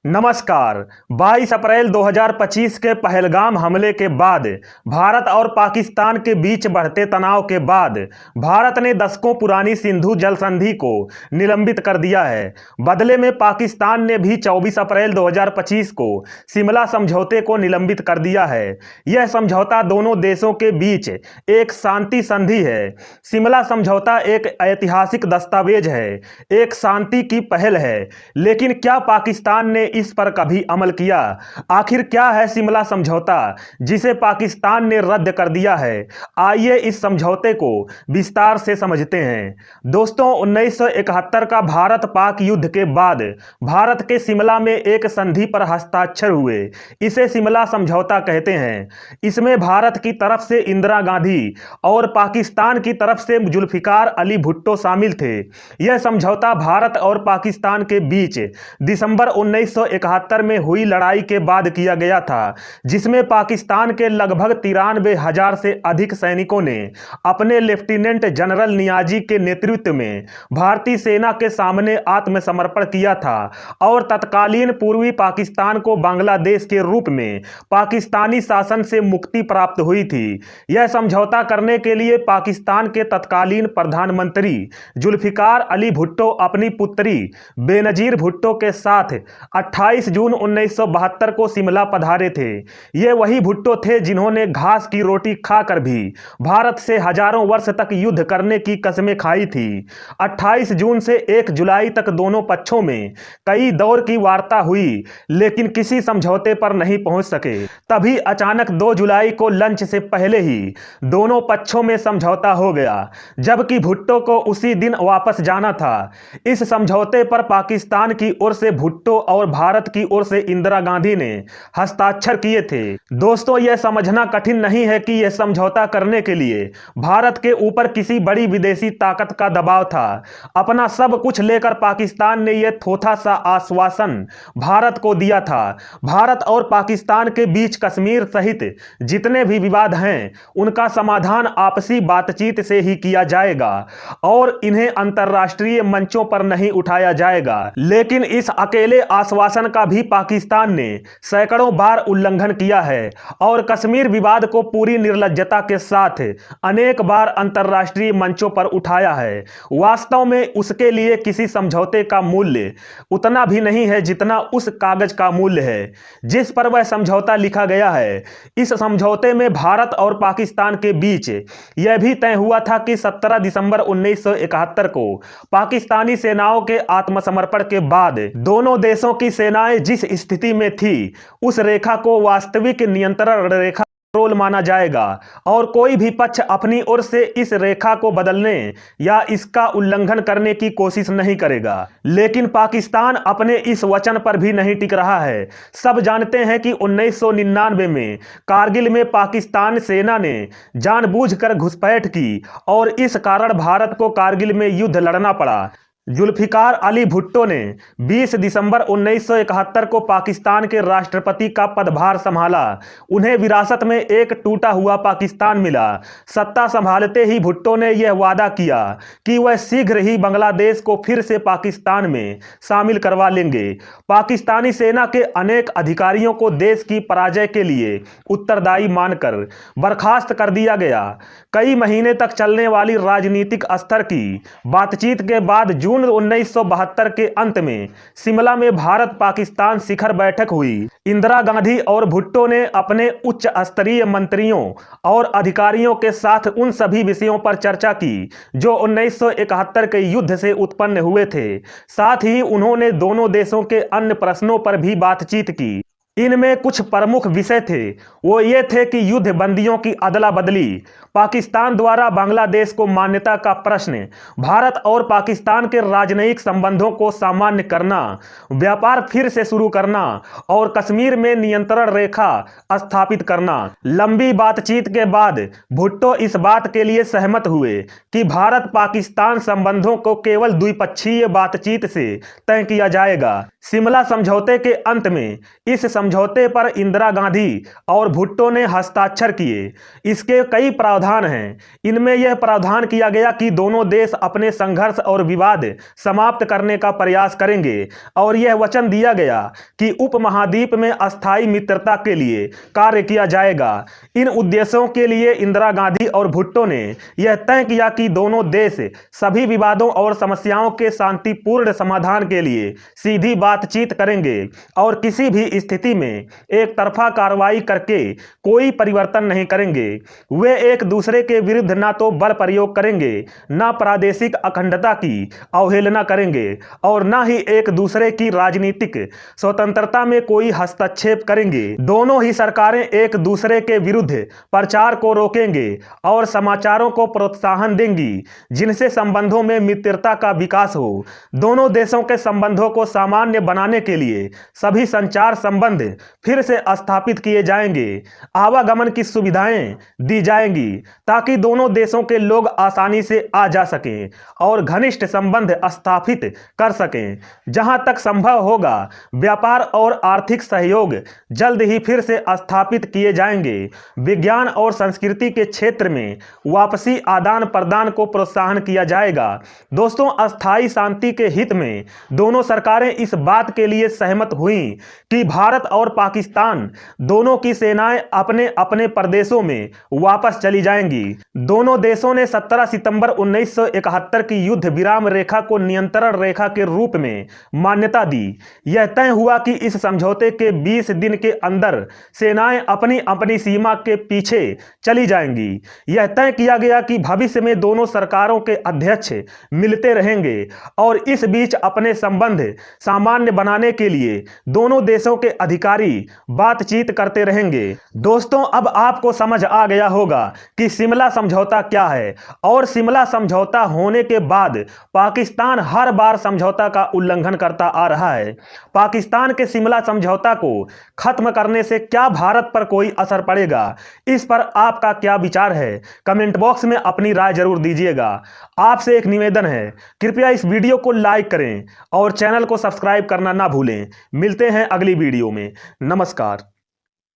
नमस्कार। 22 अप्रैल 2025 के पहलगाम हमले के बाद भारत और पाकिस्तान के बीच बढ़ते तनाव के बाद भारत ने दशकों पुरानी सिंधु जल संधि को निलंबित कर दिया है। बदले में पाकिस्तान ने भी 24 अप्रैल 2025 को शिमला समझौते को निलंबित कर दिया है। यह समझौता दोनों देशों के बीच एक शांति संधि है। शिमला समझौता एक ऐतिहासिक दस्तावेज है, एक शांति की पहल है। लेकिन क्या पाकिस्तान ने इस पर कभी अमल किया? आखिर क्या है शिमला समझौता जिसे पाकिस्तान ने रद्द कर दिया है? आइए इस समझौते को विस्तार से समझते हैं। दोस्तों, 1971 का भारत पाक युद्ध के बाद भारत के शिमला में एक संधि पर हस्ताक्षर हुए। इसे शिमला समझौता कहते हैं। इसमें भारत की तरफ से इंदिरा गांधी और पाकिस्तान की तरफ से जुल्फिकार अली भुट्टो शामिल थे। यह समझौता भारत और पाकिस्तान के बीच दिसंबर 1971 में हुई लड़ाई के बाद किया गया था, जिसमें पाकिस्तान के लगभग 93,000 से अधिक सैनिकों ने अपने लेफ्टिनेंट जनरल नियाजी के नेतृत्व में भारतीय सेना के सामने आत्मसमर्पण किया था और तत्कालीन पूर्वी पाकिस्तान को बांग्लादेश के रूप में पाकिस्तानी शासन से मुक्ति प्राप्त हुई थी। यह समझौता करने के लिए पाकिस्तान के तत्कालीन प्रधानमंत्री जुल्फिकार अली भुट्टो अपनी पुत्री बेनजीर भुट्टो के साथ 28 जून 1972 को शिमला पधारे थे। ये वही भुट्टो थे जिन्होंने घास की रोटी खाकर भी भारत से हजारों वर्ष तक युद्ध करने की कसमें खाई थी। 28 जून से 1 जुलाई तक दोनों पक्षों में कई दौर की वार्ता हुई, लेकिन किसी समझौते पर नहीं पहुंच सके। तभी अचानक 2 जुलाई को लंच से पहले ही दोनों पक्षों में समझौता हो गया, जबकि भुट्टो को उसी दिन वापस जाना था। इस समझौते पर पाकिस्तान की ओर से भुट्टो और भारत की ओर से इंदिरा गांधी ने हस्ताक्षर किए थे। दोस्तों, यह समझना कठिन नहीं है कि यह समझौता करने के लिए भारत के ऊपर किसी बड़ी विदेशी ताकत का दबाव था। अपना सब कुछ लेकर पाकिस्तान ने यह थोथा सा आश्वासन भारत को दिया था। भारत और पाकिस्तान के बीच कश्मीर सहित जितने भी विवाद हैं, उनका समाधान आपसी बातचीत से ही किया जाएगा और इन्हें अंतर्राष्ट्रीय मंचों पर नहीं उठाया जाएगा। लेकिन इस अकेले आश्वासन का भी पाकिस्तान ने सैकड़ों बार उल्लंघन किया है और कश्मीर विवाद को पूरी निर्लज्जता के साथ अनेक बार अंतर्राष्ट्रीय मंचों पर उठाया है। वास्तव में उसके लिए किसी समझौते का मूल्य उतना भी नहीं है जितना उस कागज का मूल्य है जिस पर वह समझौता लिखा गया है। इस समझौते में भारत और पाकिस्तान के बीच यह भी तय हुआ था कि 17 दिसंबर 1971 को पाकिस्तानी सेनाओं के आत्मसमर्पण के बाद दोनों देशों की सेनाएं जिस स्थिति में थी, उस रेखा को वास्तविक नियंत्रण रेखा रोल माना जाएगा और कोई भी पक्ष अपनी ओर से इस रेखा को बदलने या इसका उल्लंघन करने की कोशिश नहीं करेगा। लेकिन पाकिस्तान अपने इस वचन पर भी नहीं टिक रहा है। सब जानते हैं कि 1999 में कारगिल में पाकिस्तान सेना ने जानबूझकर घुसपैठ की और इस कारण भारत को कारगिल में युद्ध लड़ना पड़ा। जुल्फिकार अली भुट्टो ने 20 दिसंबर 1971 को पाकिस्तान के राष्ट्रपति का पदभार संभाला। उन्हें विरासत में एक टूटा हुआ पाकिस्तान मिला। सत्ता संभालते ही भुट्टो ने यह वादा किया कि वह शीघ्र ही बांग्लादेश को फिर से पाकिस्तान में शामिल करवा लेंगे। पाकिस्तानी सेना के अनेक अधिकारियों को देश की पराजय के लिए उत्तरदायी मानकर बर्खास्त कर दिया गया। कई महीने तक चलने वाली राजनीतिक स्तर की बातचीत के बाद जून 1972 के अंत में शिमला में भारत पाकिस्तान शिखर बैठक हुई। इंदिरा गांधी और भुट्टो ने अपने उच्च स्तरीय मंत्रियों और अधिकारियों के साथ उन सभी विषयों पर चर्चा की जो 1971 के युद्ध से उत्पन्न हुए थे। साथ ही उन्होंने दोनों देशों के अन्य प्रश्नों पर भी बातचीत की। इनमें कुछ प्रमुख विषय थे। वो ये थे कि युद्ध बंदियों की अदला बदली, पाकिस्तान द्वारा बांग्लादेश को मान्यता का प्रश्न, भारत और पाकिस्तान के राजनयिक संबंधों को सामान्य करना, व्यापार फिर से शुरू करना और कश्मीर में नियंत्रण रेखा स्थापित करना। लंबी बातचीत के बाद भुट्टो इस बात के लिए सहमत हुए कि भारत पाकिस्तान संबंधों को केवल द्विपक्षीय बातचीत से तय किया जाएगा। शिमला समझौते के अंत में इस समझौते पर इंदिरा गांधी और भुट्टो ने हस्ताक्षर किए। इसके कई प्रावधान हैं। इनमें यह प्रावधान किया गया कि दोनों देश अपने संघर्ष और विवाद समाप्त करने का प्रयास करेंगे और यह वचन दिया गया कि उपमहाद्वीप में अस्थायी मित्रता के लिए कार्य किया जाएगा। इन उद्देश्यों के लिए इंदिरा गांधी और भुट्टो ने यह तय किया कि दोनों देश सभी विवादों और समस्याओं के शांतिपूर्ण समाधान के लिए सीधी बातचीत करेंगे और किसी भी स्थिति में एक तरफा कार्रवाई करके कोई परिवर्तन नहीं करेंगे। वे एक दूसरे के विरुद्ध ना तो बल प्रयोग करेंगे, ना प्रादेशिक अखंडता की अवहेलना करेंगे और ना ही एक दूसरे की राजनीतिक स्वतंत्रता में कोई हस्तक्षेप करेंगे। दोनों ही सरकारें एक दूसरे के विरुद्ध प्रचार को रोकेंगे और समाचारों को प्रोत्साहन देंगी जिनसे संबंधों में मित्रता का विकास हो। दोनों देशों के संबंधों को सामान्य बनाने के लिए सभी संचार संबंध फिर से स्थापित किए जाएंगे। आवागमन की सुविधाएं दी जाएंगी ताकि दोनों देशों के लोग आसानी से आ जा सकें और घनिष्ठ संबंध स्थापित कर सकें। जहां तक संभव होगा व्यापार और आर्थिक सहयोग जल्द ही फिर से स्थापित किए जाएंगे। विज्ञान और संस्कृति के क्षेत्र में वापसी आदान प्रदान को प्रोत्साहन किया जाएगा। दोस्तों, अस्थायी शांति के हित में दोनों सरकारें इस बात के लिए सहमत हुईं कि भारत और पाकिस्तान दोनों की सेनाएं अपने अपने प्रदेशों में वापस चली जाएंगी। दोनों देशों ने 17 सितंबर 1971 की युद्ध विराम रेखा को नियंत्रण रेखा के रूप में मान्यता दी। यह तय हुआ कि इस समझौते के 20 दिन के अंदर सेनाएं अपनी अपनी सीमा के पीछे चली जाएंगी। यह तय किया गया कि भविष्य में दोनों सरकारों के अध्यक्ष मिलते रहेंगे और इस बीच अपने संबंध सामान्य बनाने के लिए दोनों देशों के अधिकारी बातचीत करते रहेंगे। दोस्तों, अब आपको समझ आ गया होगा कि शिमला समझौता क्या है और शिमला समझौता होने के बाद पाकिस्तान हर बार समझौता का उल्लंघन करता आ रहा है। पाकिस्तान के शिमला समझौता को खत्म करने से क्या भारत पर कोई असर पड़ेगा? इस पर आपका क्या विचार है? कमेंट बॉक्स में अपनी राय जरूर दीजिएगा। आपसे एक निवेदन है, कृपया इस वीडियो को लाइक करें और चैनल को सब्सक्राइब करना ना भूलें। मिलते हैं अगली वीडियो में। नमस्कार।